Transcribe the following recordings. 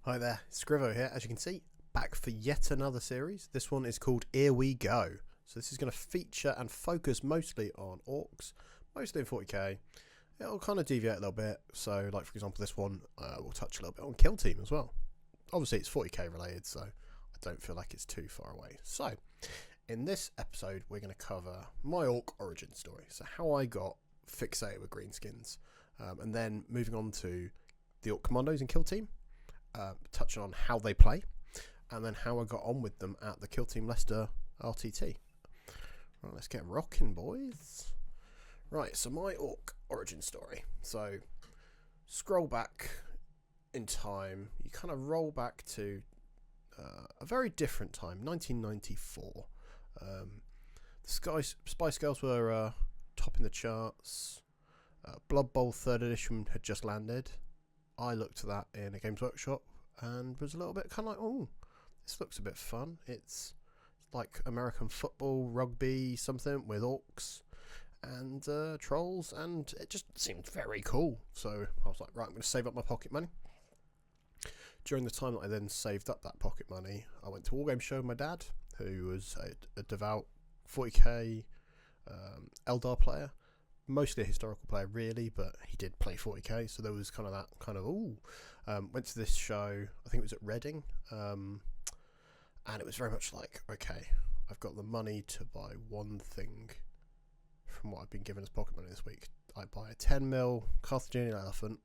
Hi there, Scrivo here, as you can see, back for yet another series. This one is called Here We Go. So this is going to feature and focus mostly on orcs, mostly in 40k. It'll kind of deviate a little bit, so like for example this one, we'll touch a little bit on Kill Team as well. Obviously it's 40k related, so I don't feel like it's too far away. So, in this episode we're going to cover my orc origin story, so how I got fixated with Greenskinz, and then moving on to the orc commandos in Kill Team. Touching on how they play, and then how I got on with them at the Kill Team Leicester RTT. Right, let's get rocking, boys. Right, so my orc origin story. So, scroll back in time. You kind of roll back to a very different time, 1994. The Spice Girls were topping the charts. Blood Bowl 3rd edition had just landed. I looked at that in a Games Workshop and was a little bit kind of like, oh, this looks a bit fun. It's like American football, rugby, something with orcs and trolls, and it just seemed very cool. So I was like, right, I'm going to save up my pocket money. During the time that I then saved up that pocket money, I went to a Wargame show with my dad, who was a devout 40k Eldar player. Mostly a historical player, really, but he did play 40k, so there was kind of that kind of, ooh. Went to this show, I think it was at Reading, and it was very much like, okay, I've got the money to buy one thing from what I've been given as pocket money this week. I buy a 10mm Carthaginian elephant,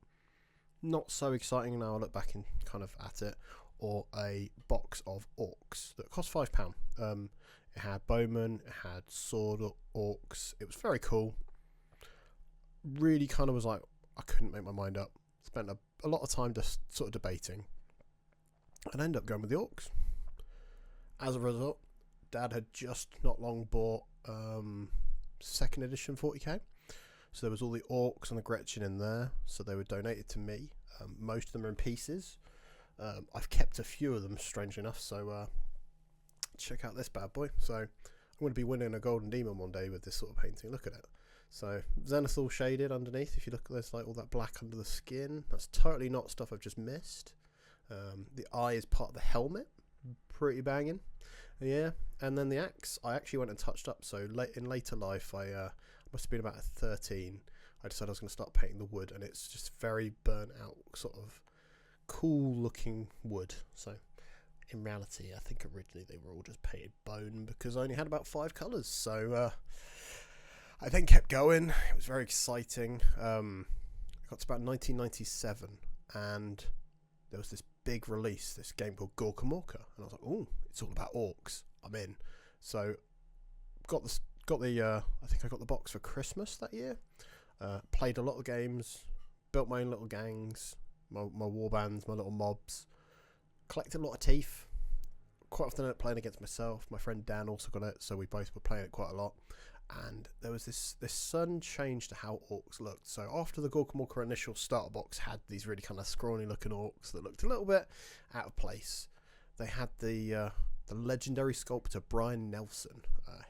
not so exciting now I look back and kind of at it, or a box of orcs that cost £5. It had bowmen, it had sword orcs, it was very cool. Really kind of was like, I couldn't make my mind up. Spent a lot of time just sort of debating, and ended up going with the orcs. As a result, Dad had just not long bought 2nd edition 40k, so there was all the orcs and the Gretchen in there, so they were donated to me. Most of them are in pieces. I've kept a few of them, strangely enough, so check out this bad boy. So I'm going to be winning a golden demon one day with this sort of painting. Look at it. So Zenithal shaded underneath. If you look, there's like all that black under the skin. That's totally not stuff I've just missed. The eye is part of the helmet. Pretty banging. Yeah. And then the axe, I actually went and touched up. So in later life, I must have been about 13. I decided I was going to start painting the wood, and it's just very burnt out, sort of cool looking wood. So in reality, I think originally they were all just painted bone because I only had about 5 colours. So I then kept going. It was very exciting. I got to about 1997, and there was this big release, this game called Gorka Morka, and I was like, "Oh, it's all about orcs. I'm in." So got the. I think I got the box for Christmas that year. Played a lot of games, built my own little gangs, my war bands, my little mobs. Collected a lot of teeth. Quite often I ended up playing against myself. My friend Dan also got it, so we both were playing it quite a lot. And there was this sudden change to how orcs looked. So after the Gorka Morka initial starter box had these really kind of scrawny looking orcs that looked a little bit out of place, they had the legendary sculptor Brian Nelson.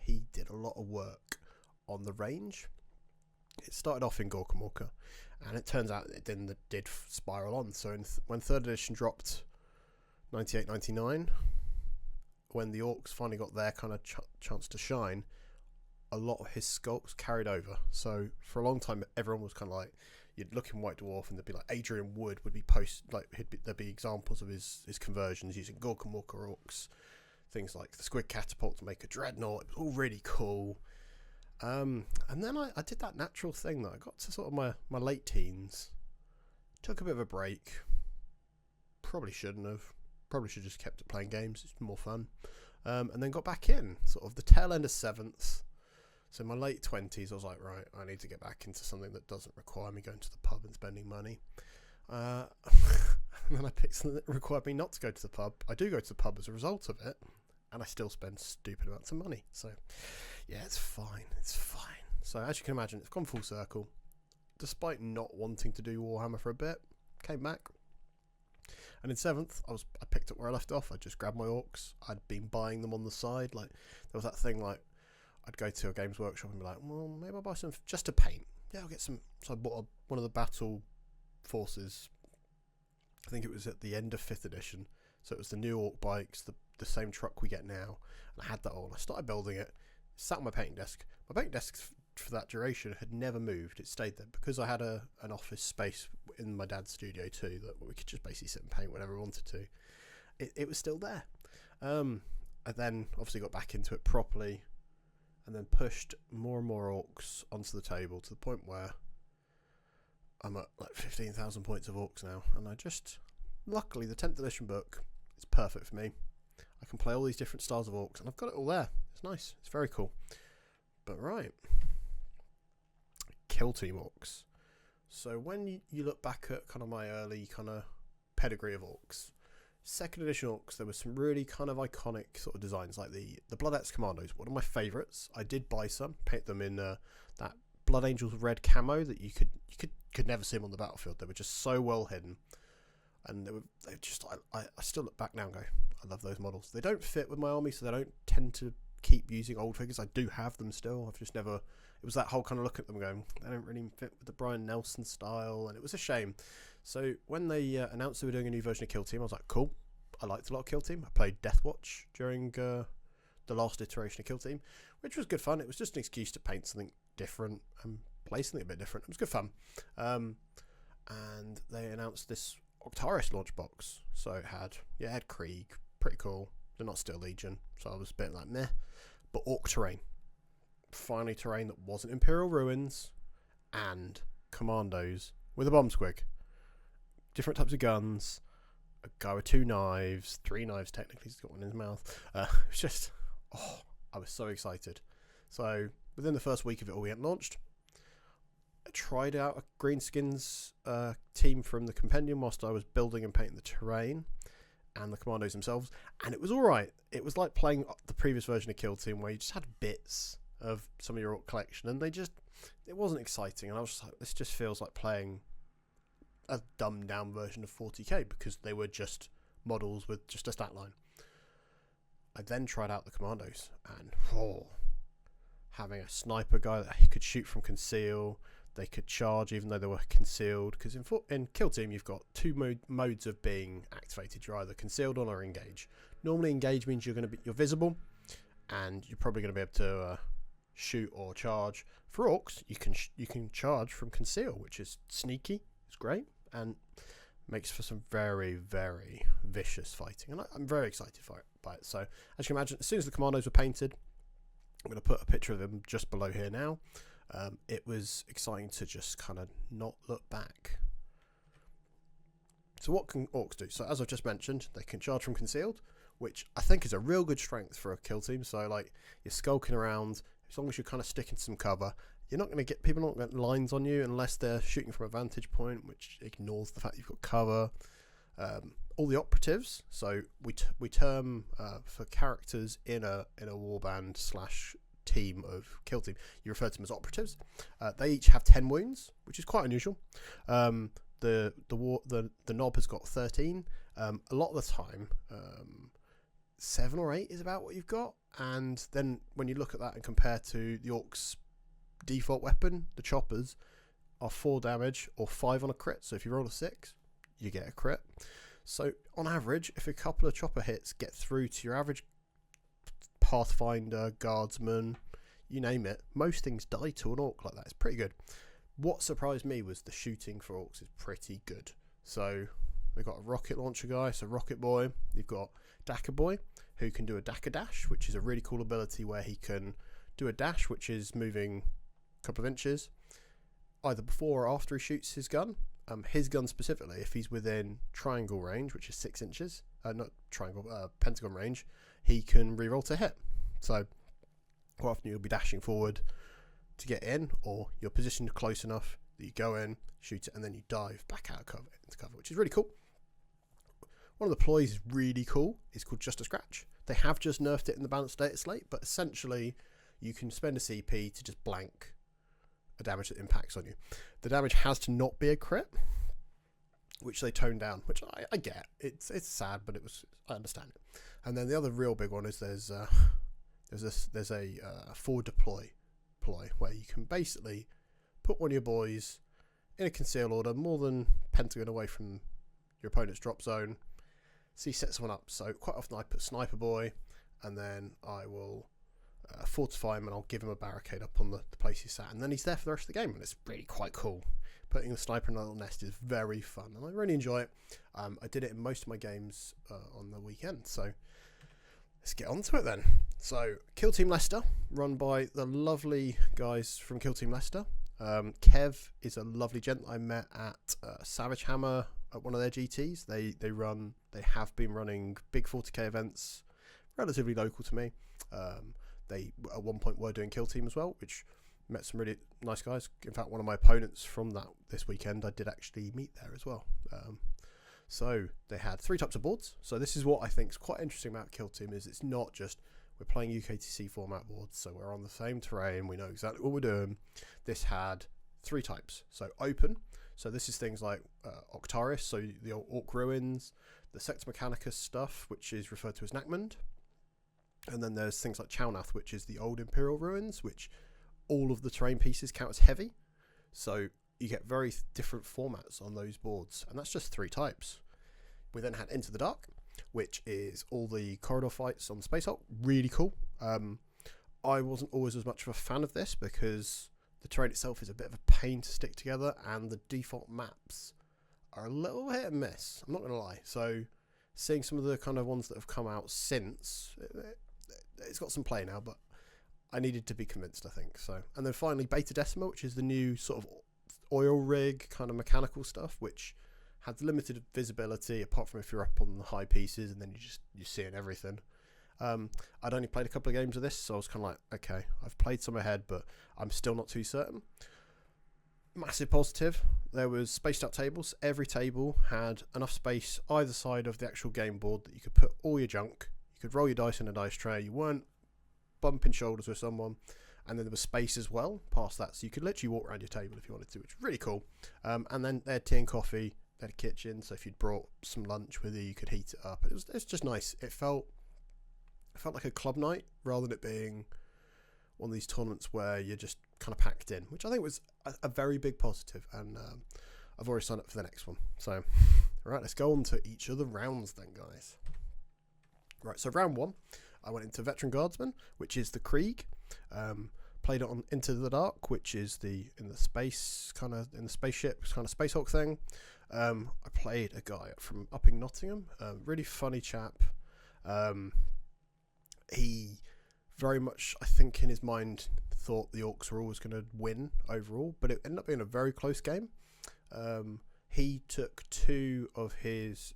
He did a lot of work on the range. It started off in Gorka Morka, and it turns out it did spiral on. So when 3rd edition dropped 98-99, when the orcs finally got their kind of chance to shine, a lot of his sculpts carried over. So for a long time, everyone was kind of like, you'd look in White Dwarf and there'd be like Adrian Wood would be there'd be examples of his conversions using Gorka Morka orcs, things like the squid catapult to make a dreadnought. It was all really cool. And then I did that natural thing that I got to sort of my late teens, took a bit of a break. Probably shouldn't have. Probably should have just kept it playing games. It's more fun. And then got back in sort of the tail end of 7th. So in my late 20s, I was like, right, I need to get back into something that doesn't require me going to the pub and spending money. And then I picked something that required me not to go to the pub. I do go to the pub as a result of it, and I still spend stupid amounts of money. So, yeah, it's fine. It's fine. So as you can imagine, it's gone full circle. Despite not wanting to do Warhammer for a bit, came back. And in 7th, I picked up where I left off. I just grabbed my orcs. I'd been buying them on the side. Like, there was that thing like, I'd go to a Games Workshop and be like, well, maybe I'll buy some just to paint. Yeah, I'll get some. So I bought one of the Battle Forces I think it was at the end of 5th edition. So it was the new ork bikes, the same truck we get now. And I had that all. I started building it, sat on my painting desk. My painting desk for that duration had never moved. It stayed there because I had an office space in my dad's studio too that we could just basically sit and paint whenever we wanted to. It was still there. I then obviously got back into it properly and then pushed more and more orks onto the table to the point where I'm at like 15,000 points of orks now, and luckily the 10th edition book is perfect for me. I can play all these different styles of orks and I've got it all there. It's nice, it's very cool. But right, Kill Team orks. So when you look back at kind of my early kind of pedigree of orks, 2nd edition orks, there was some really kind of iconic sort of designs, like the Blood X Commandos, one of my favourites. I did buy some, paint them in that Blood Angels red camo that you could never see them on the battlefield. They were just so well hidden, and they just I still look back now and go, I love those models. They don't fit with my army, so they don't tend to keep using old figures. I do have them still. I've just never. It was that whole kind of look at them going, they don't really fit with the Brian Nelson style, and it was a shame. So when they announced they were doing a new version of Kill Team, I was like, cool. I liked a lot of Kill Team. I played Death Watch during the last iteration of Kill Team, which was good fun. It was just an excuse to paint something different and play something a bit different. It was good fun. And they announced this Octaris launch box. So it had Krieg, pretty cool. They're not still Legion, so I was a bit like meh. But Orc terrain. Finally terrain that wasn't Imperial Ruins and Commandos with a bomb squig. Different types of guns. A guy with 2 knives, 3 knives technically, he's got one in his mouth. It was just, I was so excited. So within the first week of it all, we had launched. I tried out a Greenskinz team from the compendium whilst I was building and painting the terrain and the commandos themselves, and it was alright. It was like playing the previous version of Kill Team where you just had bits of some of your orc collection, and it wasn't exciting, and I was just like, this just feels like playing a dumbed down version of 40k because they were just models with just a stat line. I then tried out the commandos, and having a sniper guy that could shoot from conceal, they could charge even though they were concealed, because in Kill Team you've got 2 modes of being activated. You're either concealed on or engage. Normally engage means you're visible and you're probably going to be able to shoot or charge. For orcs you can charge from conceal, which is sneaky, it's great, and makes for some very, very vicious fighting, and I'm very excited by it. So as you can imagine, as soon as the commandos were painted, I'm going to put a picture of them just below here now. It was exciting to just kind of not look back. So what can orcs do? So as I've just mentioned, they can charge from concealed, which I think is a real good strength for a kill team. So like you're skulking around, as long as you're kind of sticking to some cover, you're not going to get people not getting lines on you unless they're shooting from a vantage point, which ignores the fact you've got cover. All the operatives. So we term for characters in a warband / team of Kill Team, you refer to them as operatives. They each have 10 wounds, which is quite unusual. The knob has got 13. A lot of the time 7 or 8 is about what you've got, and then when you look at that and compare to the orcs default weapon, the choppers are 4 damage or 5 on a crit. So if you roll a 6, you get a crit. So on average, if a couple of chopper hits get through to your average Pathfinder, Guardsman, you name it, most things die to an orc like that. It's pretty good. What surprised me was the shooting for orcs is pretty good. So they've got a rocket launcher guy, so Rocket Boy. You've got Dacker Boy, who can do a Dacker Dash, which is a really cool ability where he can do a dash, which is moving a couple of inches, either before or after he shoots his gun. His gun specifically, if he's within triangle range, which is 6 inches, not triangle, pentagon range, he can reroll to hit. So quite often you'll be dashing forward to get in, or you're positioned close enough that you go in, shoot it, and then you dive back out of cover into cover, which is really cool. One of the ploys is really cool. It's called Just a Scratch. They have just nerfed it in the balanced data slate, but essentially you can spend a CP to just blank a damage that impacts on you. The damage has to not be a crit, which they toned down, which I get. It's sad, but I understand it. And then the other real big one is there's a forward deploy ploy where you can basically put one of your boys in a conceal order more than pentagon away from your opponent's drop zone. So you set someone up. So quite often I put Sniper Boy, and then I will fortify him, and I'll give him a barricade up on the place he's sat, and then he's there for the rest of the game, and it's really quite cool. Putting the sniper in a little nest is very fun, and I really enjoy it. I did it in most of my games on the weekend, so let's get on to it then. So, Kill Team Leicester, run by the lovely guys from Kill Team Leicester. Kev is a lovely gent I met at Savage Hammer at one of their GTs. They have been running big 40k events, relatively local to me. They at one point were doing Kill Team as well, which met some really nice guys. In fact, one of my opponents from this weekend I did actually meet there as well. So they had 3 types of boards. So this is what I think is quite interesting about Kill Team, is it's not just we're playing UKTC format boards, so we're on the same terrain, we know exactly what we're doing. This had 3 types. So open, so this is things like Octarius, so the Orc Ruins, the Sector Mechanicus stuff, which is referred to as Nakmund. And then there's things like Chownath, which is the old Imperial Ruins, which all of the terrain pieces count as heavy. So you get very different formats on those boards, and that's just 3 types. We then had Into the Dark, which is all the corridor fights on Space Hulk. Really cool. I wasn't always as much of a fan of this because the terrain itself is a bit of a pain to stick together, and the default maps are a little hit and miss, I'm not going to lie. So seeing some of the kind of ones that have come out since, it's got some play now, but I needed to be convinced, I think. So, and then finally Beta Decima, which is the new sort of oil rig kind of mechanical stuff, which had limited visibility apart from if you're up on the high pieces, and then you're seeing everything. I'd only played a couple of games of this, so I was kind of like, okay, I've played some ahead, but I'm still not too certain. Massive positive. There was spaced out tables. Every table had enough space either side of the actual game board that you could put all your junk. You could roll your dice in a dice tray. You weren't bumping shoulders with someone. And then there was space as well past that, so you could literally walk around your table if you wanted to, which was really cool. And then they had tea and coffee. They had a kitchen, so if you'd brought some lunch with you, you could heat it up. It's just nice. It felt like a club night rather than it being one of these tournaments where you're just kind of packed in, which I think was a very big positive. And I've already signed up for the next one. So, right, let's go on to each of the rounds then, guys. Right, so round 1, I went into Veteran Guardsman, which is the Krieg. Played it on Into the Dark, which is in the spaceship kind of Space Hulk thing. I played a guy from up in Nottingham, really funny chap. He very much, I think, in his mind thought the Orcs were always going to win overall, but it ended up being a very close game. He took 2 of his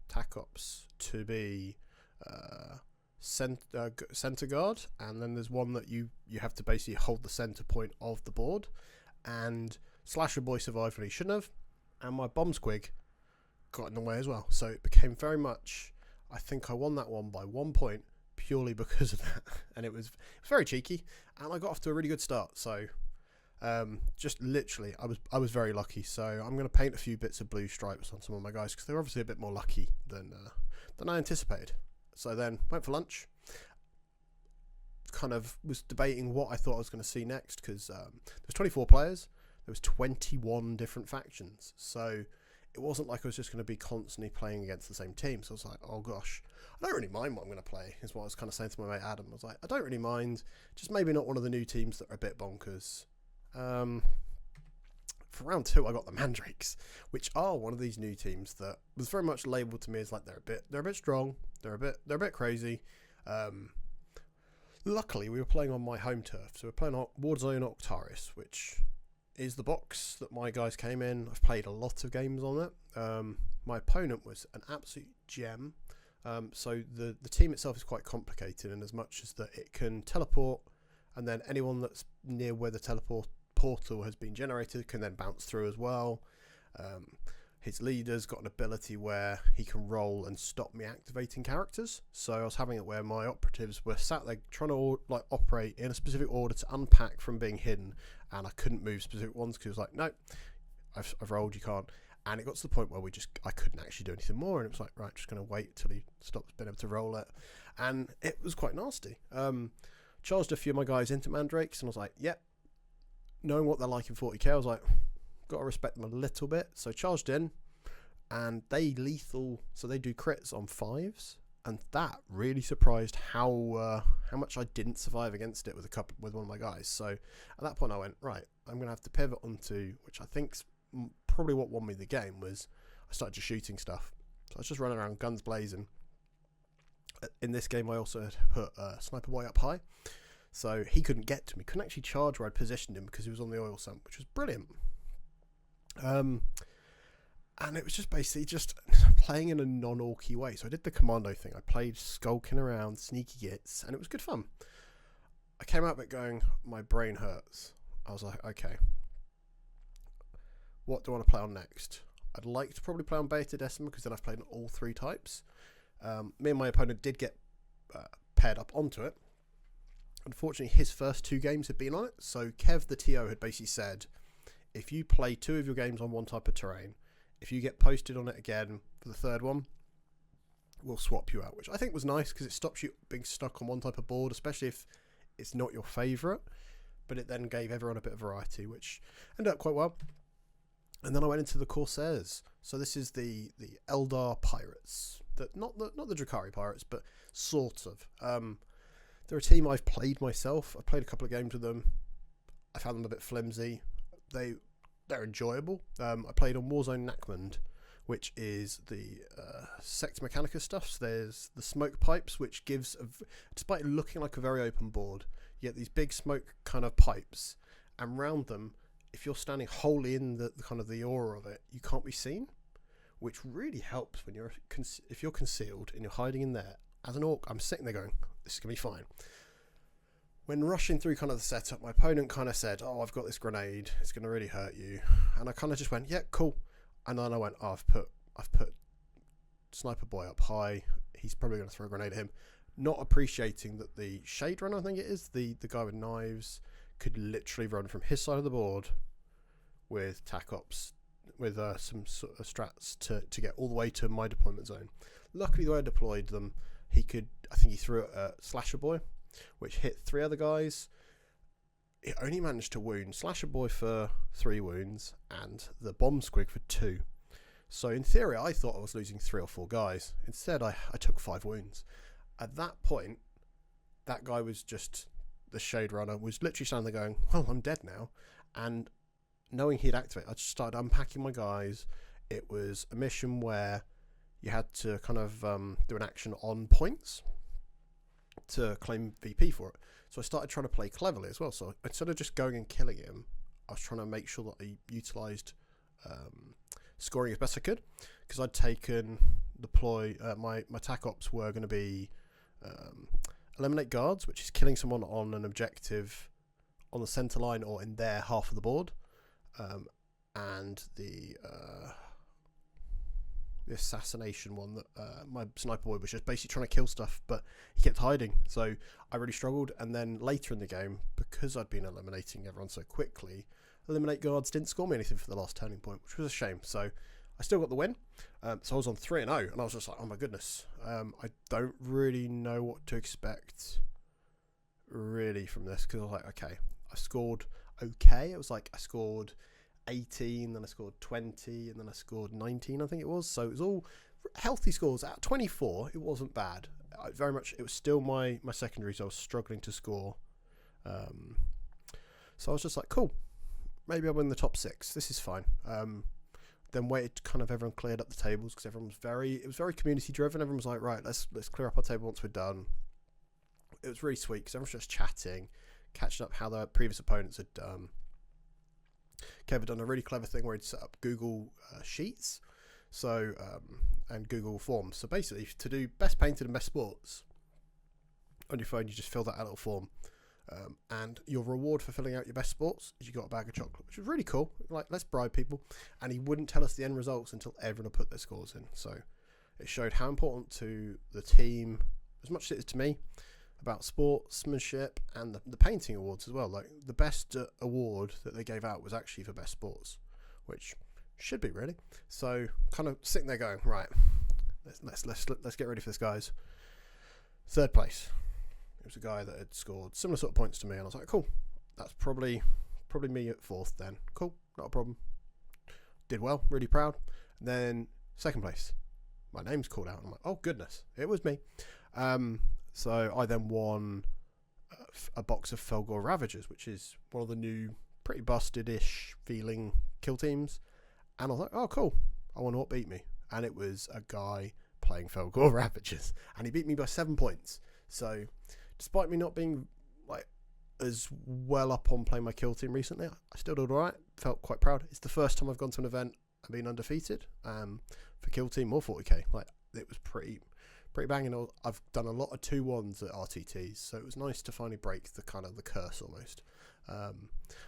tac ops to be center guard, and then there's one that you have to basically hold the center point of the board, and Slasher Boy survived when he shouldn't have, and my bomb squig got in the way as well. So it became very much, I think I won that one by 1 point purely because of that, and it was very cheeky, and I got off to a really good start. So just literally I was very lucky. So I'm going to paint a few bits of blue stripes on some of my guys because they're obviously a bit more lucky than I anticipated. So then went for lunch, kind of was debating what I thought I was going to see next, because there was 24 players, there was 21 different factions, so it wasn't like I was just going to be constantly playing against the same team. So I was like, oh gosh, I don't really mind what I'm going to play, is what I was kind of saying to my mate Adam. I was like, I don't really mind, just maybe not one of the new teams that are a bit bonkers. For round 2, I got the Mandrakes, which are one of these new teams that was very much labelled to me as like they're a bit strong, they're a bit crazy. Luckily, we were playing on my home turf, so we're playing on Warzone Octarius, which is the box that my guys came in. I've played a lot of games on it. My opponent was an absolute gem. So the team itself is quite complicated, in as much as that it can teleport, and then anyone that's near where the teleport portal has been generated can then bounce through as well. His leader's got an ability where he can roll and stop me activating characters. So I was having it where my operatives were sat there trying to like operate in a specific order to unpack from being hidden, and I couldn't move specific ones because it was like, no, I've rolled, you can't. And it got to the point where I couldn't actually do anything more, and it was like, right, just going to wait till he stops being able to roll it. And it was quite nasty. Charged a few of my guys into Mandrakes, and I was like, yep. Knowing what they're like in 40k, I was like, got to respect them a little bit. So charged in, and they lethal, so they do crits on 5s, and that really surprised how much I didn't survive against it with one of my guys. So at that point I went, right, I'm gonna have to pivot onto, which I think's probably what won me the game, was I started just shooting stuff. So I was just running around guns blazing. In this game I also had put Sniper Boy up high, so he couldn't get to me, couldn't actually charge where I'd positioned him because he was on the oil sump, which was brilliant. And it was just basically just playing in a non-orky way. So I did the commando thing. I played skulking around, sneaky gits, and it was good fun. I came out of it going, my brain hurts. I was like, okay, what do I want to play on next? I'd like to probably play on Beta Decima because then I've played on all 3 types. Me and my opponent did get paired up onto it. Unfortunately, his first 2 games had been on it. So Kev, the TO, had basically said, if you play 2 of your games on one type of terrain, if you get posted on it again for the 3rd one, we'll swap you out, which I think was nice because it stops you being stuck on one type of board, especially if it's not your favourite. But it then gave everyone a bit of variety, which ended up quite well. And then I went into the Corsairs. So this is the Eldar pirates, not the Drakari pirates, but sort of. They're a team I've played myself. I've played a couple of games with them. I found them a bit flimsy. They're enjoyable. I played on Warzone Nakmund, which is the Sector Mechanica stuff. So there's the smoke pipes, which gives, despite looking like a very open board, you get these big smoke kind of pipes, and round them, if you're standing wholly in the kind of the aura of it, you can't be seen, which really helps when if you're concealed and you're hiding in there. As an orc, I'm sitting there going, this is gonna be fine. When rushing through kind of the setup, my opponent kind of said, oh, I've got this grenade, it's going to really hurt you. And I kind of just went, yeah, cool. And then I went, oh, I've put Sniper Boy up high, he's probably going to throw a grenade at him. Not appreciating that the Shade Runner, I think it is, the guy with knives, could literally run from his side of the board with tac ops, with some sort of strats to get all the way to my deployment zone. Luckily, the way I deployed them, I think he threw it at Slasher Boy, which hit 3 other guys. It only managed to wound Slasher Boy for 3 wounds and the Bomb Squig for 2. So in theory, I thought I was losing 3 or 4 guys. Instead, I took 5 wounds. At that point, that guy was just, the Shade Runner, was literally standing there going, well, I'm dead now. And knowing he'd activate, I just started unpacking my guys. It was a mission where you had to kind of do an action on points to claim VP for it. So I started trying to play cleverly as well. So instead of just going and killing him, I was trying to make sure that I utilised scoring as best I could, because I'd taken my tac ops were going to be eliminate guards, which is killing someone on an objective on the centre line or in their half of the board, and the assassination one that my Sniper Boy was just basically trying to kill stuff, but he kept hiding, so I really struggled. And then later in the game, because I'd been eliminating everyone so quickly, eliminate guards didn't score me anything for the last turning point, which was a shame. So I still got the win. So I was on 3-0, and I was just like, oh my goodness, I don't really know what to expect really from this, because I was like, okay, I scored okay. It was like I scored 18, then I scored 20, and then I scored 19, I think it was. So it was all healthy scores. At 24, it wasn't bad. It was still my secondaries I was struggling to score. So I was just like, cool, maybe I'm in the top 6. This is fine. Then waited, kind of everyone cleared up the tables, because everyone was it was very community driven. Everyone was like, right, let's clear up our table once we're done. It was really sweet because everyone was just chatting, catching up how their previous opponents had done. Kev had done a really clever thing where he'd set up Google Sheets, so and Google Forms. So basically, to do best painted and best sports on your phone, you just fill that out little form, and your reward for filling out your best sports is you got a bag of chocolate, which was really cool. Like, let's bribe people. And he wouldn't tell us the end results until everyone had put their scores in. So it showed how important to the team, as much as it is to me, about sportsmanship, and the painting awards as well. Like, the best award that they gave out was actually for best sports, which should be really. So kind of sitting there going, right, let's get ready for this, guys. 3rd place, it was a guy that had scored similar sort of points to me, and I was like, cool, that's probably me at 4th then. Cool, not a problem. Did well, really proud. And then second place. My name's called out. I'm like, oh goodness, it was me. So I then won a box of Felgor Ravagers, which is one of the new, pretty busted-ish feeling kill teams. And I was like, oh cool, I wonder what beat me. And it was a guy playing Felgor Ravagers, and he beat me by 7 points. So despite me not being like as well up on playing my kill team recently, I still did alright. Felt quite proud. It's the first time I've gone to an event and been undefeated for kill team or 40k. Like, it was pretty banging. I've done a lot of 2-1s at RTTs, so it was nice to finally break the kind of the curse almost. I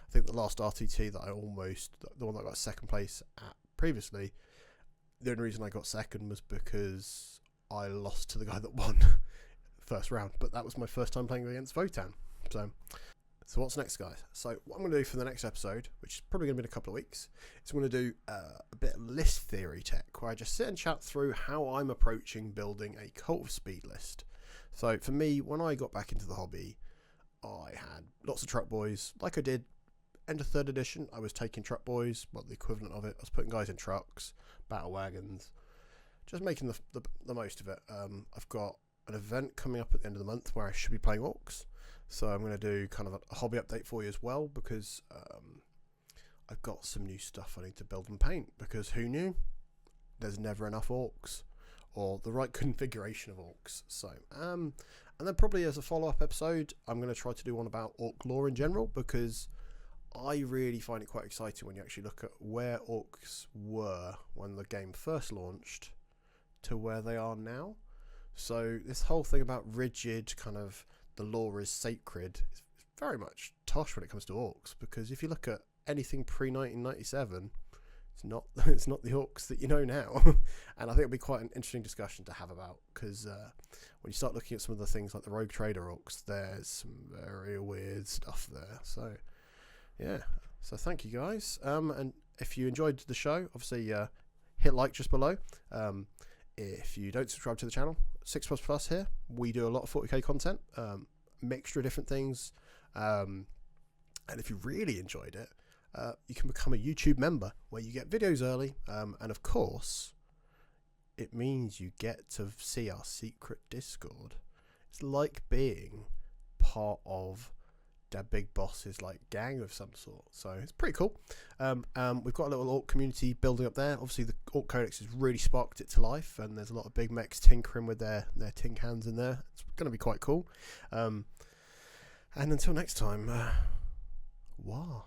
think the last RTT that the one that I got second place at previously, the only reason I got second was because I lost to the guy that won first round, but that was my first time playing against Votan. So what's next, guys? So what I'm going to do for the next episode, which is probably going to be in a couple of weeks, is I'm going to do a bit of list theory tech, where I just sit and chat through how I'm approaching building a Cult of Speed list. So for me, when I got back into the hobby, I had lots of truck boys, like I did end of 3rd edition. I was taking truck boys, well, the equivalent of it. I was putting guys in trucks, battle wagons, just making the most of it. I've got an event coming up at the end of the month where I should be playing orks. So I'm going to do kind of a hobby update for you as well, because I've got some new stuff I need to build and paint, because who knew? There's never enough orks, or the right configuration of orks. So, and then probably as a follow-up episode, I'm going to try to do one about orc lore in general, because I really find it quite exciting when you actually look at where orcs were when the game first launched to where they are now. So this whole thing about rigid kind of the lore is sacred is very much tosh when it comes to orcs, because if you look at anything pre-1997, it's not the orcs that you know now. And I think it'll be quite an interesting discussion to have about, because when you start looking at some of the things like the rogue trader orcs, there's some very weird stuff there. So yeah, so thank you guys, and if you enjoyed the show, obviously hit like just below. If you don't subscribe to the channel, 6++ here, we do a lot of 40k content, mixture of different things, and if you really enjoyed it, you can become a YouTube member where you get videos early, and of course it means you get to see our secret Discord. It's like being part of the big boss's like gang of some sort, so it's pretty cool. We've got a little orc community building up there. Obviously the orc codex has really sparked it to life, and there's a lot of big mechs tinkering with their tin cans in there. It's going to be quite cool, and until next time, wow.